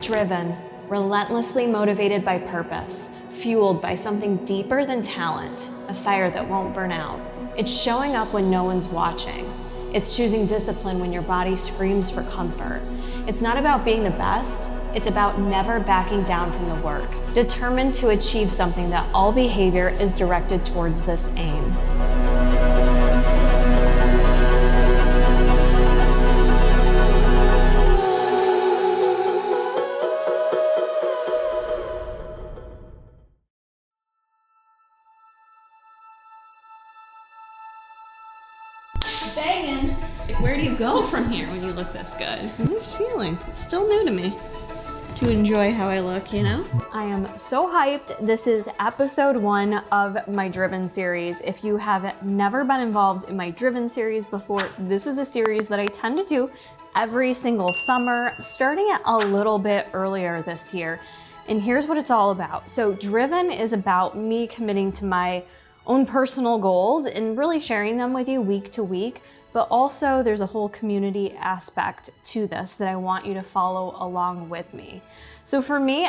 driven, relentlessly motivated by purpose, fueled by something deeper than talent, a fire that won't burn out. It's showing up when no one's watching. It's choosing discipline when your body screams for comfort. It's not about being the best, it's about never backing down from the work, determined to achieve something that all behavior is directed towards this aim. Banging. Like, where do you go from here when you look this good? I'm just feeling. It's still new to me to enjoy how I look, you know? I am so hyped. This is episode 1 of my Driven series. If you have never been involved in my Driven series before, this is a series that I tend to do every single summer, starting it a little bit earlier this year. And here's what it's all about. So Driven is about me committing to my own personal goals and really sharing them with you week to week, but also there's a whole community aspect to this that I want you to follow along with me. So for me,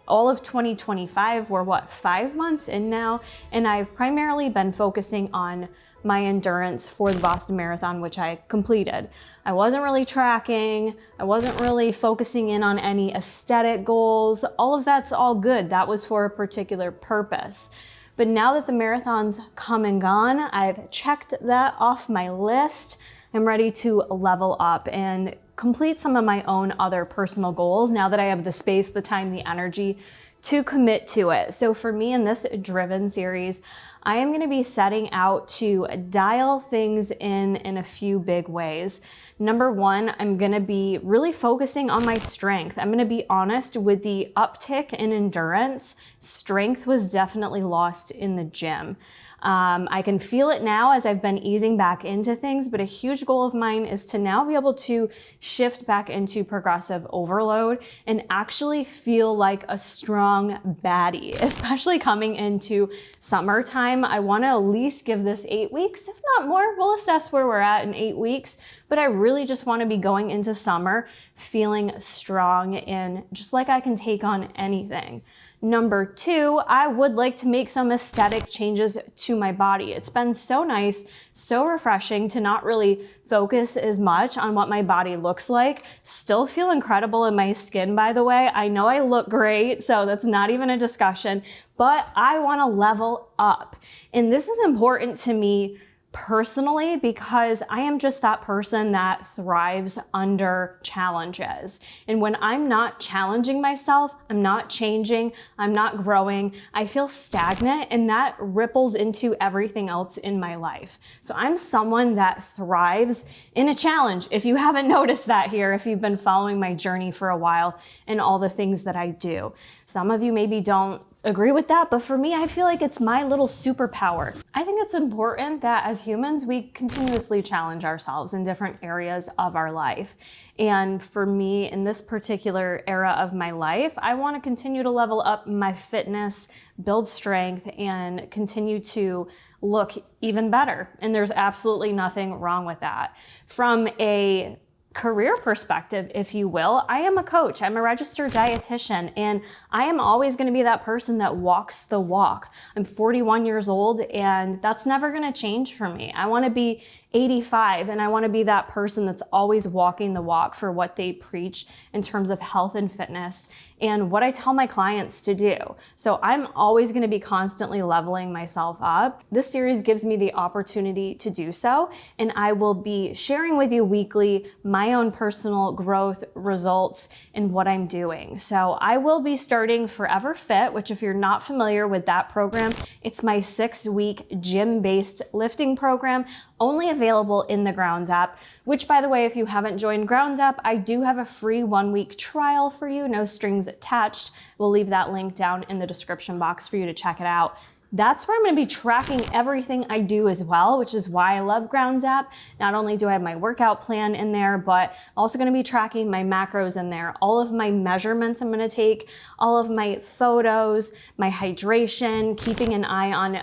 all of 2025, we're 5 months in now, and I've primarily been focusing on my endurance for the Boston Marathon, which I completed. I wasn't really tracking, I wasn't really focusing in on any aesthetic goals. All of that's all good. That was for a particular purpose. But now that the marathon's come and gone, I've checked that off my list. I'm ready to level up and complete some of my own other personal goals now that I have the space, the time, the energy to commit to it. So for me in this Driven series, I am gonna be setting out to dial things in a few big ways. Number 1, I'm gonna be really focusing on my strength. I'm gonna be honest, with the uptick in endurance, strength was definitely lost in the gym. I can feel it now as I've been easing back into things, but a huge goal of mine is to now be able to shift back into progressive overload and actually feel like a strong baddie, especially coming into summertime. I want to at least give this 8 weeks, if not more. We'll assess where we're at in 8 weeks, but I really just want to be going into summer feeling strong and just like I can take on anything. Number 2, I would like to make some aesthetic changes to my body. It's been so nice, so refreshing to not really focus as much on what my body looks like. Still feel incredible in my skin, by the way. I know I look great, so that's not even a discussion, but I want to level up. And this is important to me personally because I am just that person that thrives under challenges. And when I'm not challenging myself, I'm not changing, I'm not growing, I feel stagnant, and that ripples into everything else in my life. So I'm someone that thrives in a challenge. If you haven't noticed that here, if you've been following my journey for a while and all the things that I do. Some of you maybe don't agree with that, but for me, I feel like it's my little superpower. I think it's important that as humans, we continuously challenge ourselves in different areas of our life. And for me, in this particular era of my life, I want to continue to level up my fitness, build strength, and continue to look even better. And there's absolutely nothing wrong with that. From a career perspective, if you will, I am a coach. I'm a registered dietitian, and I am always going to be that person that walks the walk. I'm 41 years old, and that's never going to change for me. I want to be 85, and I want to be that person that's always walking the walk for what they preach in terms of health and fitness and what I tell my clients to do. So I'm always going to be constantly leveling myself up. This series gives me the opportunity to do so, and I will be sharing with you weekly my own personal growth results and what I'm doing. So I will be starting Forever Fit, which if you're not familiar with that program, it's my 6-week gym-based lifting program, only available in the Grounds app, which by the way, if you haven't joined Grounds app, I do have a free 1-week trial for you, no strings attached. We'll leave that link down in the description box for you to check it out. That's where I'm going to be tracking everything I do as well, which is why I love Grounds app. Not only do I have my workout plan in there, but I'm also going to be tracking my macros in there, all of my measurements I'm going to take, all of my photos, my hydration, keeping an eye on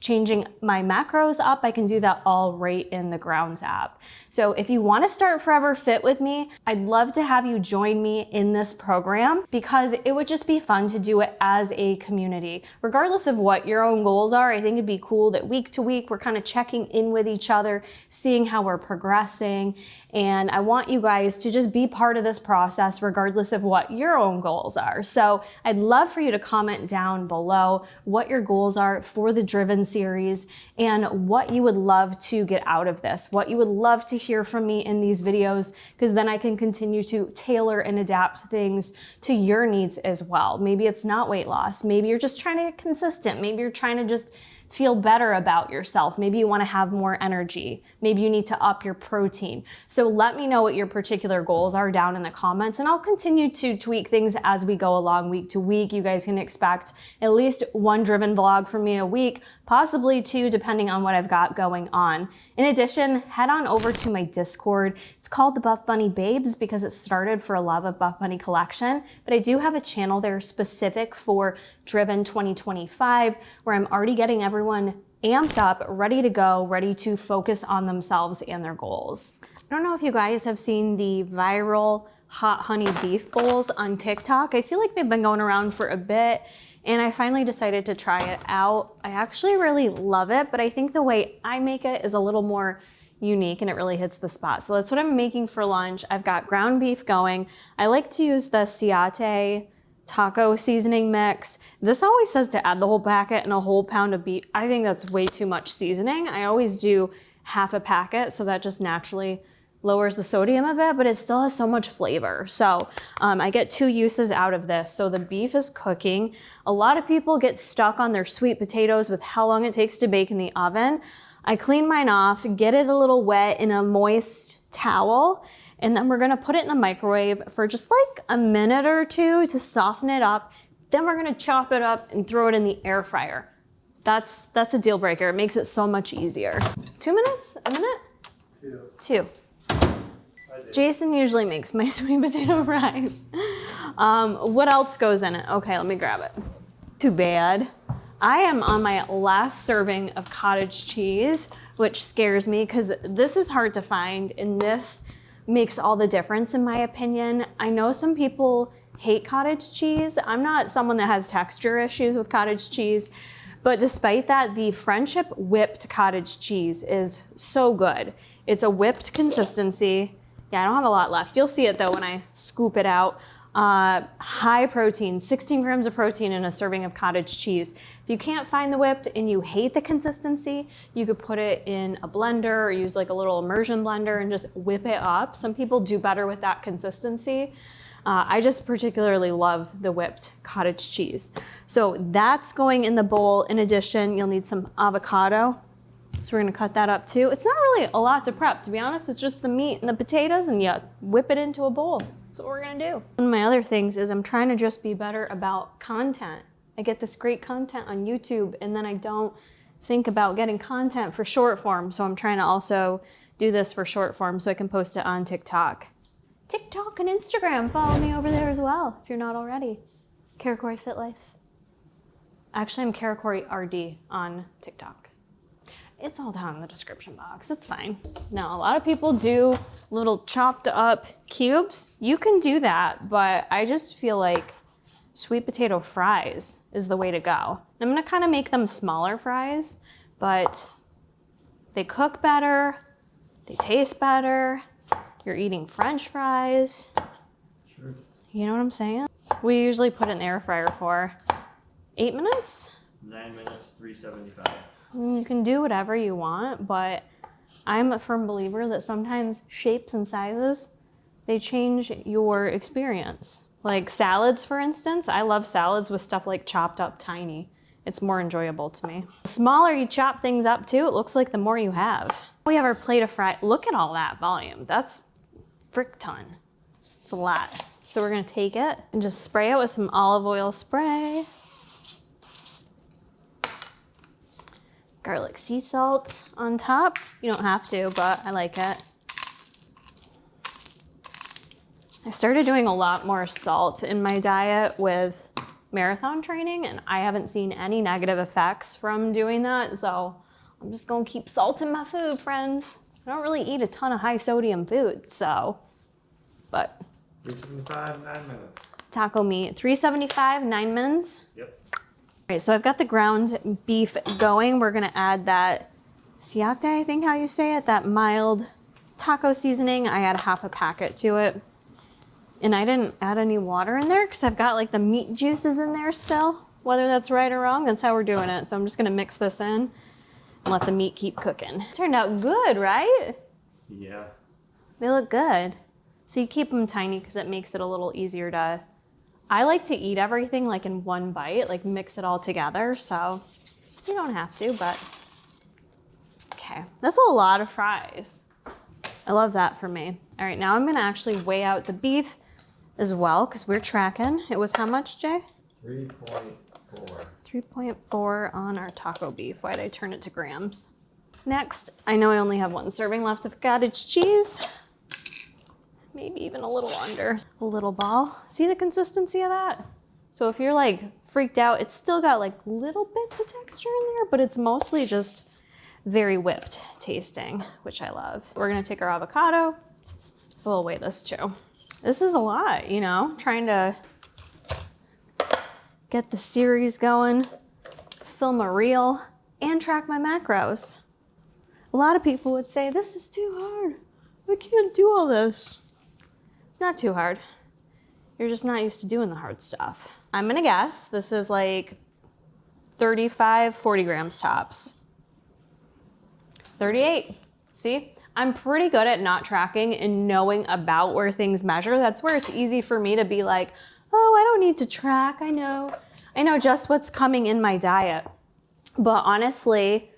changing my macros up, I can do that all right in the Grounds app. So if you want to start Forever Fit with me, I'd love to have you join me in this program because it would just be fun to do it as a community. Regardless of what your own goals are, I think it'd be cool that week to week we're kind of checking in with each other, seeing how we're progressing. And I want you guys to just be part of this process regardless of what your own goals are. So I'd love for you to comment down below what your goals are for the Driven series and what you would love to get out of this, what you would love to hear from me in these videos, because then I can continue to tailor and adapt things to your needs as well. Maybe it's not weight loss. Maybe you're just trying to get consistent. Maybe you're trying to just feel better about yourself. Maybe you want to have more energy. Maybe you need to up your protein. So let me know what your particular goals are down in the comments, and I'll continue to tweak things as we go along week to week. You guys can expect at least one Driven vlog from me a week, possibly two, depending on what I've got going on. In addition, head on over to my Discord. It's called the Buff Bunny Babes because it started for a love of Buff Bunny collection, but I do have a channel there specific for Driven 2025 where I'm already getting everyone amped up, ready to go, ready to focus on themselves and their goals. I don't know if you guys have seen the viral hot honey beef bowls on TikTok. I feel like they've been going around for a bit and I finally decided to try it out. I actually really love it, but I think the way I make it is a little more unique and it really hits the spot. So that's what I'm making for lunch. I've got ground beef going. I like to use the Ciate taco seasoning mix. This always says to add the whole packet and a whole pound of beef. I think that's way too much seasoning. I always do half a packet, so that just naturally lowers the sodium a bit, but it still has so much flavor. So I get two uses out of this. So the beef is cooking. A lot of people get stuck on their sweet potatoes with how long it takes to bake in the oven. I clean mine off, get it a little wet in a moist towel, and then we're gonna put it in the microwave for just like a minute or two to soften it up. Then we're gonna chop it up and throw it in the air fryer. That's a deal breaker. It makes it so much easier. 2 minutes? A minute? Two. Jason usually makes my sweet potato fries. What else goes in it? Okay, let me grab it. Too bad. I am on my last serving of cottage cheese, which scares me because this is hard to find and this makes all the difference in my opinion. I know some people hate cottage cheese. I'm not someone that has texture issues with cottage cheese, but despite that, the Friendship whipped cottage cheese is so good. It's a whipped consistency. Yeah, I don't have a lot left. You'll see it though when I scoop it out. High protein, 16 grams of protein in a serving of cottage cheese. If you can't find the whipped and you hate the consistency, you could put it in a blender or use like a little immersion blender and just whip it up. Some people do better with that consistency. I just particularly love the whipped cottage cheese. So that's going in the bowl. In addition, you'll need some avocado. So we're gonna cut that up too. It's not really a lot to prep, to be honest. It's just the meat and the potatoes and you whip it into a bowl. That's what we're gonna do. One of my other things is I'm trying to just be better about content. I get this great content on YouTube and then I don't think about getting content for short form. So I'm trying to also do this for short form so I can post it on TikTok. TikTok and Instagram, follow me over there as well if you're not already. Karakorey Fit Life. Actually, I'm Karakorey RD on TikTok. It's all down in the description box, it's fine. Now, a lot of people do little chopped up cubes. You can do that, but I just feel like sweet potato fries is the way to go. I'm gonna kind of make them smaller fries, but they cook better, they taste better. You're eating French fries. Sure. You know what I'm saying? We usually put it in the air fryer for 8 minutes? 9 minutes, 375. You can do whatever you want, but I'm a firm believer that sometimes shapes and sizes, they change your experience. Like salads, for instance, I love salads with stuff like chopped up tiny. It's more enjoyable to me. The smaller you chop things up too, it looks like the more you have. We have our plate of fry. Look at all that volume. That's frick ton. It's a lot. So we're gonna take it and just spray it with some olive oil spray. Garlic sea salt on top. You don't have to, but I like it. I started doing a lot more salt in my diet with marathon training, and I haven't seen any negative effects from doing that. So I'm just gonna keep salting my food, friends. I don't really eat a ton of high sodium food, so, but. 375, 9 minutes. Taco meat, 375, 9 minutes. Yep. All right, so I've got the ground beef going. We're gonna add that siate, I think how you say it, that mild taco seasoning. I add half a packet to it. And I didn't add any water in there because I've got like the meat juices in there still. Whether that's right or wrong, that's how we're doing it. So I'm just gonna mix this in and let the meat keep cooking. Turned out good, right? Yeah. They look good. So you keep them tiny because it makes it a little easier to, I like to eat everything like in one bite, like mix it all together. So you don't have to, but okay. That's a lot of fries. I love that for me. All right, now I'm gonna actually weigh out the beef as well because we're tracking. It was how much, Jay? 3.4. 3.4 on our taco beef. Why'd I turn it to grams? Next, I know I only have 1 serving left of cottage cheese. Maybe even a little under. A little ball. See the consistency of that? So if you're like freaked out, it's still got like little bits of texture in there, but it's mostly just very whipped tasting, which I love. We're gonna take our avocado. We'll weigh this too. This is a lot, you know, trying to get the series going, film a reel, and track my macros. A lot of people would say, this is too hard. I can't do all this. It's not too hard. You're just not used to doing the hard stuff. I'm gonna guess this is like 35, 40 grams tops. 38, see? I'm pretty good at not tracking and knowing about where things measure. That's where it's easy for me to be like, oh, I don't need to track, I know just what's coming in my diet. But honestly,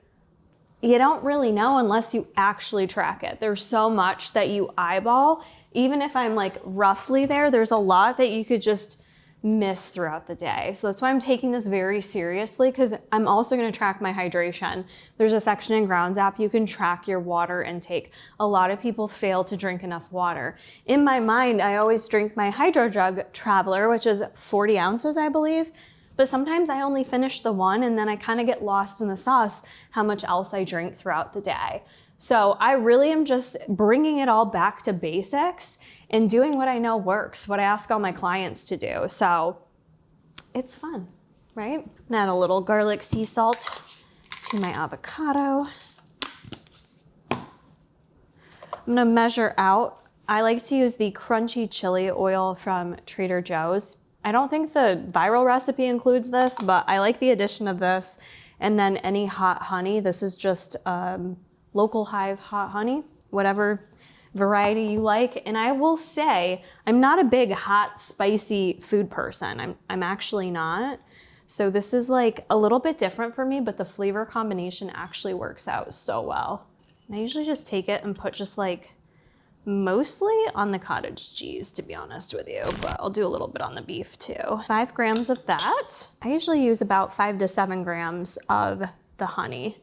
you don't really know unless you actually track it. There's so much that you eyeball. Even if I'm like roughly there, there's a lot that you could just miss throughout the day. So that's why I'm taking this very seriously, because I'm also going to track my hydration. There's a section in Grounds app you can track your water intake. A lot of people fail to drink enough water. In my mind, I always drink my Hydro Jug Traveler, which is 40 ounces, I believe. But sometimes I only finish the one and then I kind of get lost in the sauce how much else I drink throughout the day. So I really am just bringing it all back to basics and doing what I know works, what I ask all my clients to do. So it's fun, right? Add a little garlic sea salt to my avocado. I'm gonna measure out. I like to use the crunchy chili oil from Trader Joe's. I don't think the viral recipe includes this, but I like the addition of this. And then any hot honey. This is just local hive hot honey, whatever variety you like. And I will say, I'm not a big hot, spicy food person. I'm actually not. So this is like a little bit different for me, but the flavor combination actually works out so well. And I usually just take it and put just like mostly on the cottage cheese, to be honest with you, but I'll do a little bit on the beef too. 5 grams of that. I usually use about 5 to 7 grams of the honey.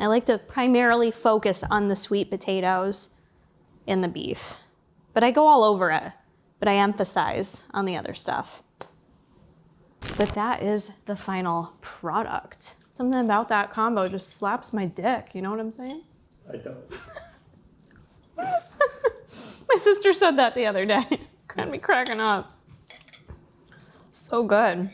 I like to primarily focus on the sweet potatoes and the beef, but I go all over it, but I emphasize on the other stuff. But that is the final product. Something about that combo just slaps my dick, you know what I'm saying? I don't. My sister said that the other day. Got me cracking up. So good.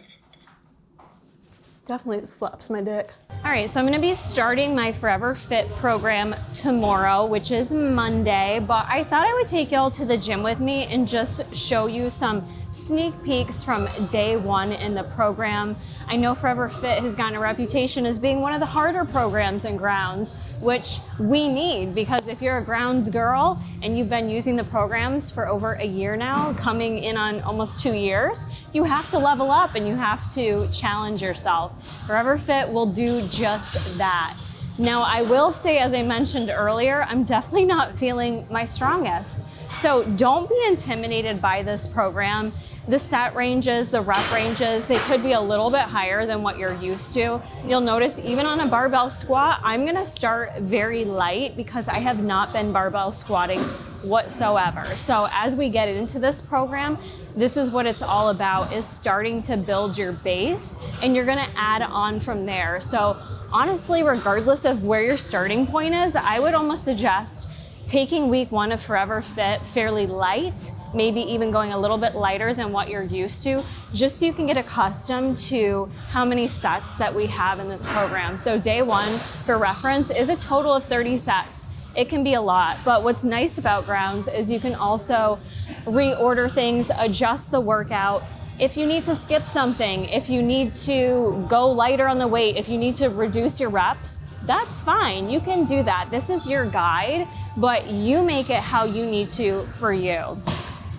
Definitely slaps my dick. All right, so I'm gonna be starting my Forever Fit program tomorrow, which is Monday, but I thought I would take y'all to the gym with me and just show you some sneak peeks from day 1 in the program. I know Forever Fit has gotten a reputation as being one of the harder programs in Grounds, which we need, because if you're a Grounds girl and you've been using the programs for over a year now, coming in on almost 2 years, you have to level up and you have to challenge yourself. Forever Fit will do just that. Now, I will say, as I mentioned earlier, I'm definitely not feeling my strongest. So don't be intimidated by this program. The set ranges, the rep ranges, they could be a little bit higher than what you're used to. You'll notice even on a barbell squat, I'm gonna start very light because I have not been barbell squatting whatsoever. So as we get into this program, this is what it's all about, is starting to build your base, and you're gonna add on from there. So honestly, regardless of where your starting point is, I would almost suggest taking week 1 of Forever Fit fairly light, maybe even going a little bit lighter than what you're used to, just so you can get accustomed to how many sets that we have in this program. So day 1, for reference, is a total of 30 sets. It can be a lot, but what's nice about Grounds is you can also reorder things, adjust the workout. If you need to skip something, if you need to go lighter on the weight, if you need to reduce your reps, that's fine. You can do that. This is your guide, but you make it how you need to for you.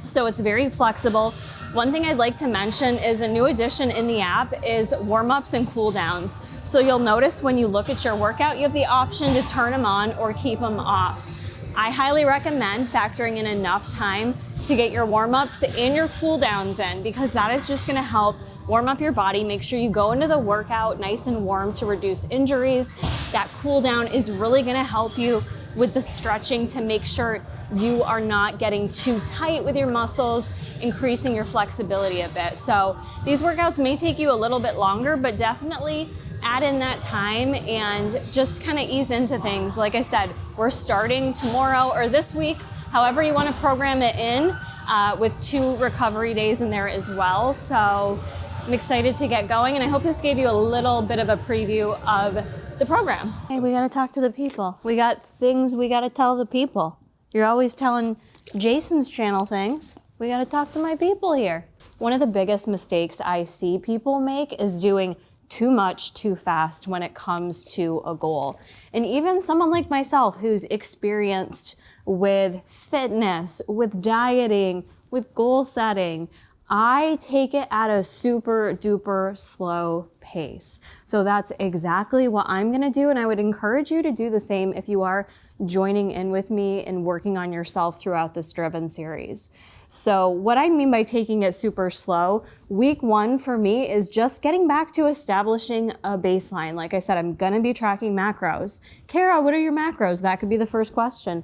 So it's very flexible. One thing I'd like to mention is a new addition in the app is warm-ups and cool-downs. So you'll notice when you look at your workout, you have the option to turn them on or keep them off. I highly recommend factoring in enough time to get your warm-ups and your cool-downs in, because that is just gonna help warm up your body, make sure you go into the workout nice and warm to reduce injuries. That cool-down is really gonna help you with the stretching to make sure you are not getting too tight with your muscles, increasing your flexibility a bit. So these workouts may take you a little bit longer, but definitely add in that time and just kind of ease into things. Like I said, we're starting tomorrow or this week, however you want to program it in, with 2 recovery days in there as well. So I'm excited to get going, and I hope this gave you a little bit of a preview of the program. Hey, we got to talk to the people. We got things we got to tell the people. You're always telling Jason's channel things. We got to talk to my people here. One of the biggest mistakes I see people make is doing too much too fast when it comes to a goal. And even someone like myself who's experienced with fitness, with dieting, with goal setting, I take it at a super duper slow pace. So that's exactly what I'm gonna do, and I would encourage you to do the same if you are joining in with me and working on yourself throughout this Driven series. So what I mean by taking it super slow, week 1 for me is just getting back to establishing a baseline. Like I said, I'm gonna be tracking macros. Kara, what are your macros? That could be the first question.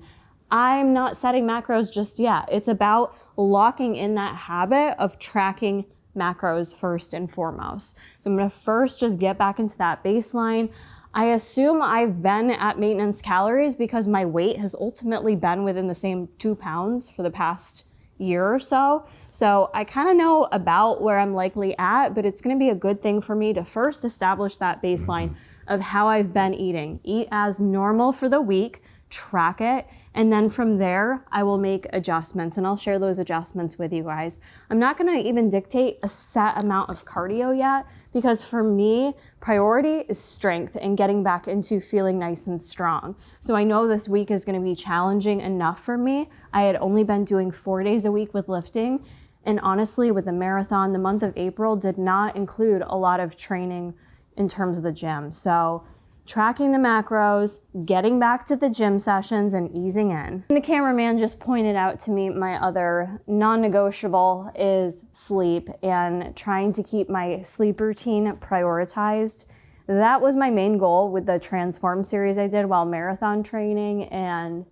I'm not setting macros just yet. It's about locking in that habit of tracking macros first and foremost. So I'm gonna first just get back into that baseline. I assume I've been at maintenance calories because my weight has ultimately been within the same 2 pounds for the past year or so. So I kind of know about where I'm likely at, but it's gonna be a good thing for me to first establish that baseline of how I've been eating. Eat as normal for the week, track it, and then from there, I will make adjustments, and I'll share those adjustments with you guys. I'm not gonna even dictate a set amount of cardio yet, because for me, priority is strength and getting back into feeling nice and strong. So I know this week is gonna be challenging enough for me. I had only been doing 4 days a week with lifting, and honestly, with the marathon, the month of April did not include a lot of training in terms of the gym. So tracking the macros, getting back to the gym sessions, and easing in. And the cameraman just pointed out to me my other non-negotiable is sleep, and trying to keep my sleep routine prioritized. That was my main goal with the Transform series I did while marathon training, and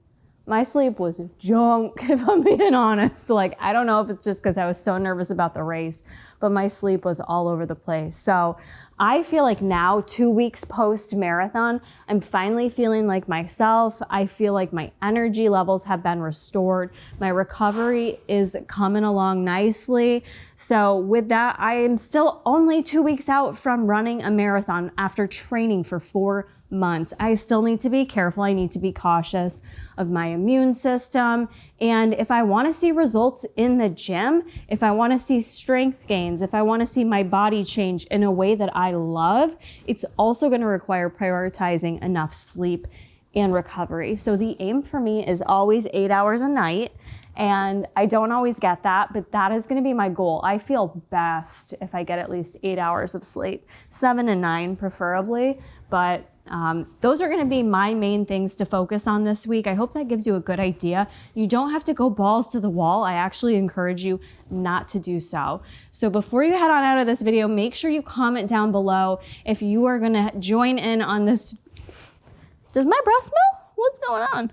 my sleep was junk, if I'm being honest. Like, I don't know if it's just because I was so nervous about the race, but my sleep was all over the place. So I feel like now, 2 weeks post-marathon, I'm finally feeling like myself. I feel like my energy levels have been restored. My recovery is coming along nicely. So with that, I am still only 2 weeks out from running a marathon after training for 4 months. I still need to be careful. I need to be cautious of my immune system. And if I want to see results in the gym, if I want to see strength gains, if I want to see my body change in a way that I love, it's also going to require prioritizing enough sleep and recovery. So the aim for me is always 8 hours a night. And I don't always get that, but that is going to be my goal. I feel best if I get at least 8 hours of sleep, 7 to 9 preferably, but those are going to be my main things to focus on this week. I hope that gives you a good idea. You don't have to go balls to the wall. I actually encourage you not to do so. So before you head on out of this video, make sure you comment down below if you are going to join in on this. Does my breath smell? What's going on?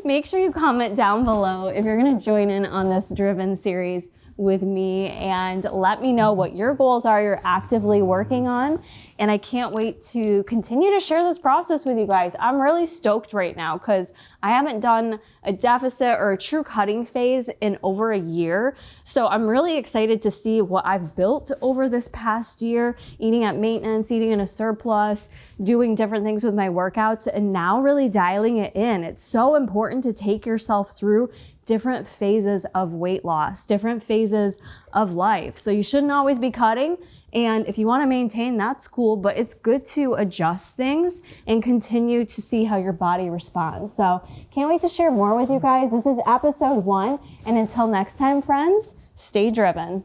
Make sure you comment down below if you're gonna join in on this Driven series with me, and let me know what your goals are you're actively working on. And I can't wait to continue to share this process with you guys. I'm really stoked right now because I haven't done a deficit or a true cutting phase in over a year. So I'm really excited to see what I've built over this past year, eating at maintenance, eating in a surplus, doing different things with my workouts, and now really dialing it in. It's so important to take yourself through different phases of weight loss, different phases of life. So you shouldn't always be cutting. And if you want to maintain, that's cool, but it's good to adjust things and continue to see how your body responds. So can't wait to share more with you guys. This is episode 1. And until next time, friends, stay driven.